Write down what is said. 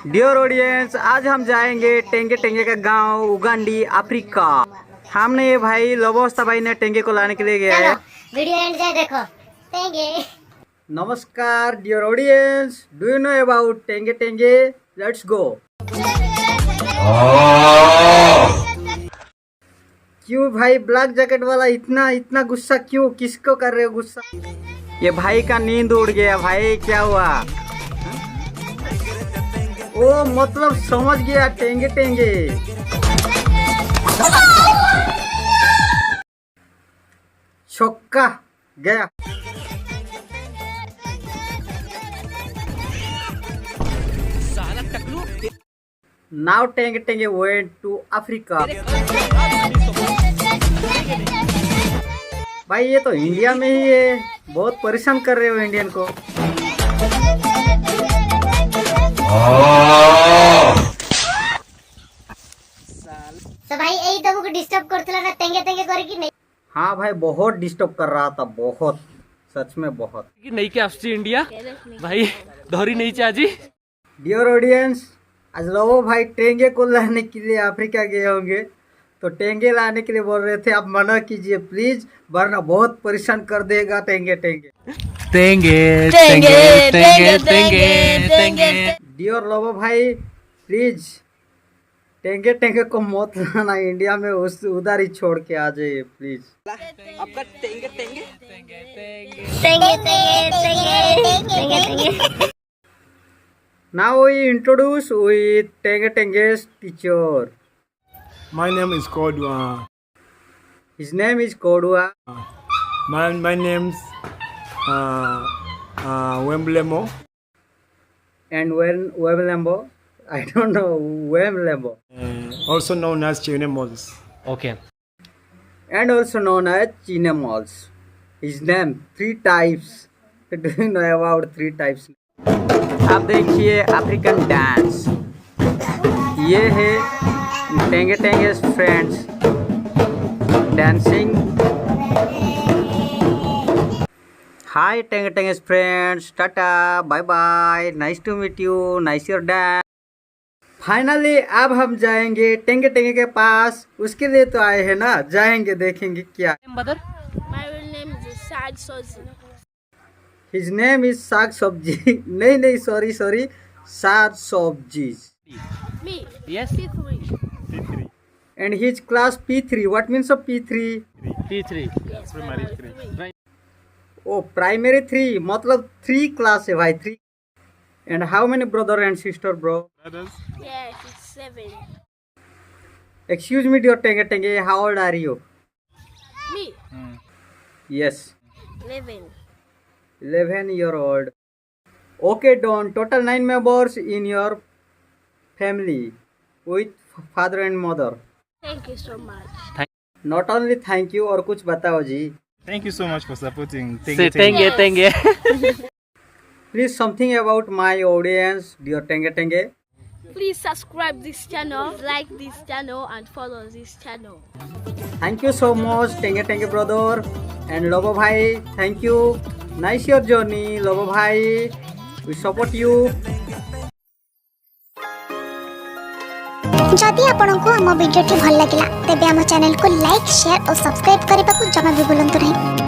Dear audience, आज हम जाएंगे टेंगे टेंगे का गांव उगांडी अफ्रीका। हमने ये भाई लबोस्ता भाई ने टेंगे को लाने के लिए गया है। वीडियो एंड जाए देखो टेंगे। नमस्कार dear audience, do you know about tenge tenge? Let's go. क्यों भाई ब्लैक जैकेट वाला इतना इतना गुस्सा क्यों? किसको कर रहे हो गुस्सा? ये भाई का नींद उड़ गया। भाई क्या हुआ? ओ मतलब समझ गया, टेंगे टेंगे। छक्का गया। नाउ टेंगे टेंगे वेंट टू अफ्रीका। भाई ये तो इंडिया में ही है, बहुत परेशान कर रहे हो इंडियन को। तो भाई यही तब को डिस्टर्ब करते ना टेंगे टेंगे करे कि नहीं? हाँ भाई बहुत डिस्टर्ब कर रहा था, बहुत, सच में बहुत। नहीं के आसची इंडिया भाई धरी नहीं चाजी। डियर ऑडियंस, आज लोगो भाई टेंगे को लाने के लिए अफ्रीका गए होंगे, तो टेंगे लाने के लिए बोल रहे थे। आप मना कीजिए प्लीज, वरना बहुत परेशान कर देगा टेंगे टेंगे टेंगे टेंगे टेंगे टेंगे टेंगे। डियर लोगो भाई प्लीज टेंगे टेंगे को मत लाना इंडिया में, उस उधर ही छोड़ के आ जाइए प्लीज। आपका टेंगे टेंगे टेंगे टेंगे टेंगे टेंगे टेंगे। Now we introduce with Tenge Tenge's teacher. My name is Kodwa. His name is Kodua. My name's Wemblemo. And Wemlembo. I don't know Wemlembo. Also known as Chinemos. Okay And also known as Chinemals. His name 3 types. Do you know about 3 types? आप देखिए African dance. ये है टेंगे टेंगे friends dancing. Hi टेंगे टेंगे friends, tata bye bye, nice to meet you, nice your dance. Finally अब हम जाएंगे टेंगे टेंगे के पास, उसके लिए तो आए हैं ना, जाएंगे देखेंगे क्या। Mother My real name is Sad Sozi. His name is साग सब्जी। नहीं सॉरी साग सब्जी। Me. Yes P3. And his class P3. What means of P3? P3 Primary 3. Oh, primary 3 मतलब 3 class है भाई, 3. And how many brother and sister bro? Brothers? Yes, it's 7. Excuse me dear Tenge Tenge, how old are you? Me. Yes, 11. 11 year old. Okay, Don. Total 9 members in your family with father and mother. Thank you so much. Not only thank you, और कुछ बताओ जी। Thank you so much for supporting. से टेंगे टेंगे। Please something about my audience, dear Tenge Tenge. Please subscribe this channel, like this channel, and follow this channel. Thank you so much Tenge Tenge brother and Lobo bhai. Thank you. Nice your journey Lobo bhai. We support you. जदि आपनको हम video भल लगा तेब आम channel को like share और subscribe करने को जमा भी भूलु नहीं।